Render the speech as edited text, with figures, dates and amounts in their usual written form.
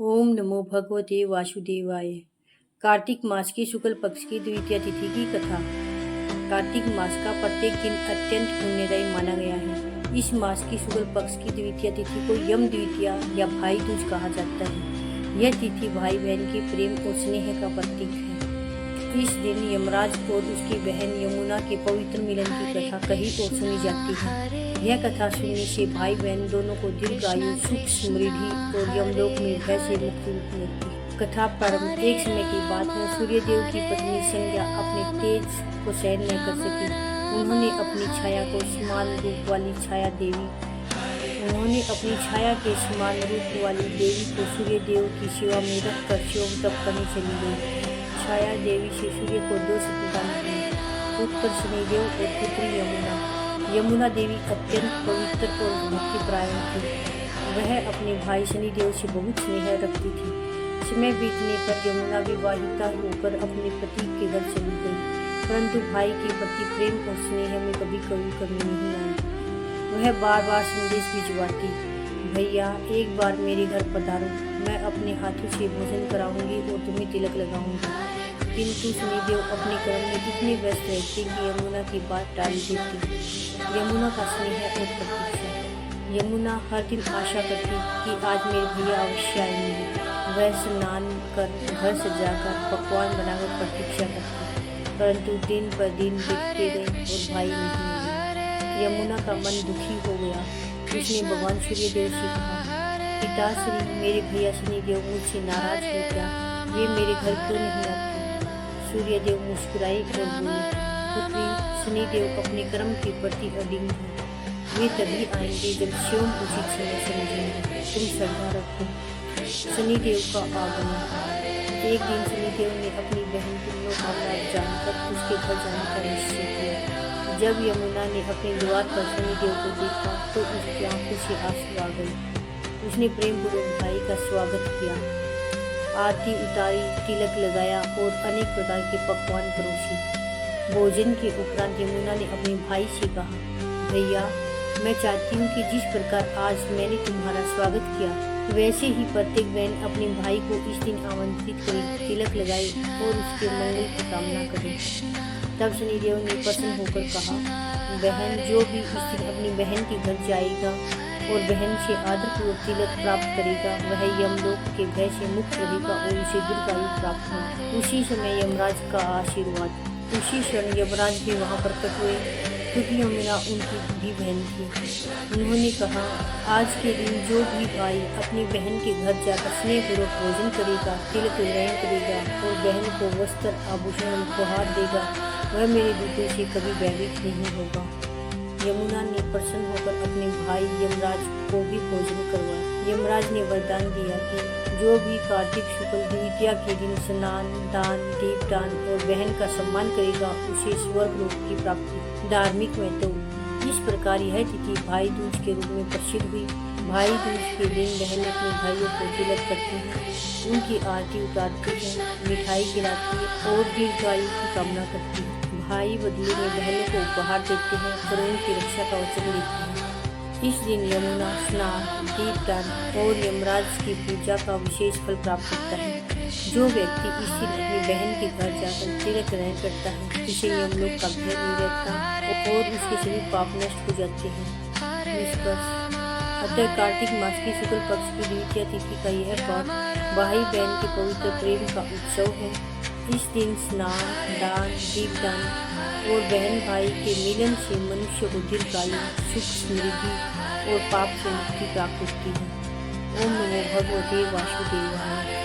ओम नमो भगवते वासुदेवाय। कार्तिक मास की शुक्ल पक्ष की द्वितीय तिथि की कथा। कार्तिक मास का प्रत्येक दिन अत्यंत पुण्यदायी माना गया है। इस मास की शुक्ल पक्ष की द्वितीय तिथि को यम द्वितीया या भाई दूज कहा जाता है। यह तिथि भाई बहन के प्रेम और स्नेह का प्रतीक है। इस दिन यमराज और उसकी बहन यमुना के पवित्र मिलन की कथा कहीं और सुनी जाती है। यह कथा सुनने से भाई बहन दोनों को दीर्घायु, सुख, समृद्धि और यमलोक में भय से मुक्ति मिलती है। कथा प्रारंभ एक समय की बात है। सूर्यदेव की पत्नी संज्ञा अपने तेज को सहन न कर सकी। उन्होंने अपनी छाया के समान रूप वाली देवी को सूर्यदेव की सेवा में रखकर शिव तप करने चली गई। छाया देवी से सूर्य को 2 संतान हुए, पुत्र शनिदेव और पुत्री यमुना। यमुना देवी अत्यंत पवित्र और भक्तिपरायण थी। वह अपने भाई शनिदेव से बहुत स्नेह रखती थी। समय बीतने पर यमुना विवाहिता होकर अपने पति के घर चली गई, परंतु भाई के प्रति प्रेम और स्नेह में कभी कमी नहीं आई। वह बार बार संदेश भिजवाती, भैया एक बार मेरे घर पधारो, मैं अपने हाथों से भोजन कराऊंगी और तुम्हें तिलक लगाऊंगी। किंतु शनिदेव अपने कर्म में इतने व्यस्त रहते कि यमुना की बात टाल देती। यमुना का स्नेह और प्रतीक्षा। यमुना हर दिन आशा करती कि आज मेरे भैया अवश्य आएंगे। वह स्नान कर घर सजाकर पकवान बनाकर प्रतीक्षा करती, परंतु दिन पर दिन बीतते गए और भाई नहीं मिले। यमुना का मन दुखी हो गया। उसने भगवान सूर्यदेव से कहा, पिताश्री, मेरे भैया शनिदेव मुझसे नाराज हो क्या? वे मेरे घर क्यों नहीं आते? सूर्यदेव मुस्कुराए और बोले, पुत्री, शनिदेव अपने कर्म के प्रति अडिग हैं। वे तभी आएंगे जब स्वयं उचित समय समझेंगे। तुम श्रद्धा रखो। शनिदेव का आगमन। एक दिन शनिदेव ने अपनी बहन की मनोकामना जानकर उसके घर जाने का निश्चय किया। जब यमुना ने अपने द्वार पर शनिदेव को देखा तो उसकी आंखों से आंसू आ गए। उसने प्रेमपूर्वक भाई का स्वागत किया, आरती उतारी, तिलक लगाया और अनेक प्रकार के पकवान परोसे। भोजन के उपरांत यमुना ने अपने भाई से कहा, भैया, मैं चाहती हूँ कि जिस प्रकार आज मैंने तुम्हारा स्वागत किया, वैसे ही प्रत्येक बहन अपने भाई को इस दिन आमंत्रित करे, तिलक लगाए और उसके मंगल की कामना करे। तब शनिदेव ने प्रसन्न होकर कहा, बहन जो भी इस दिन अपनी बहन के घर जाएगा और बहन से आदरपूर्वक तिलक प्राप्त करेगा, वह यमलोक के भय से मुक्त रहेगा और उसे दीर्घायु प्राप्त होगा। उसी समय यमराज का आशीर्वाद। उसी क्षण यमराज भी वहाँ प्रकट हुए, क्योंकि यमुना उनकी भी बहन थी। उन्होंने कहा, आज के दिन जो भी भाई अपनी बहन के घर जाकर स्नेहपूर्वक भोजन करेगा, तिलक ग्रहण करेगा और बहन को वस्त्र आभूषण उपहार देगा, वह मेरे दूतों से कभी भयभीत नहीं होगा। यमुना ने प्रसन्न होकर अपने भाई यमराज को भी भोजन करवाया। यमराज ने वरदान दिया कि जो भी कार्तिक शुक्ल द्वितीया के दिन स्नान, दान, दीपदान और बहन का सम्मान करेगा, उसे स्वर्ग लोक की प्राप्ति। धार्मिक महत्व। इस प्रकार यह तिथि भाई दूज के रूप में प्रसिद्ध हुई। भाई दूज के दिन बहनें अपने भाइयों को तिलक करती हैं, उनकी आरती उतारती हैं, मिठाई खिलाती है और दीर्घायु की कामना करती है। भाई बदले में बहनों को उपहार देते हैं और उनकी रक्षा का वचन देते हैं। इस दिन यमुना स्नान, दीपदान और यमराज की पूजा का विशेष फल प्राप्त करता है। जो व्यक्ति इस दिन अपनी बहन के घर जाकर तिलक ग्रहण करता है, उसे यमलोक का भय नहीं रहता और उसके सभी पाप नष्ट हो जाते हैं। निष्कर्ष। अतः कार्तिक मास की शुक्ल पक्ष की द्वितीय तिथि का यह पर्व भाई बहन के पवित्र प्रेम का उत्सव है। इस दिन स्नान, दान, दीपदान और बहन भाई के मिलन से मनुष्य को दीर्घायु, सुख, समृद्धि और पाप से मुक्ति प्राप्त होती है। ओम नमो भगवते वासुदेवाय।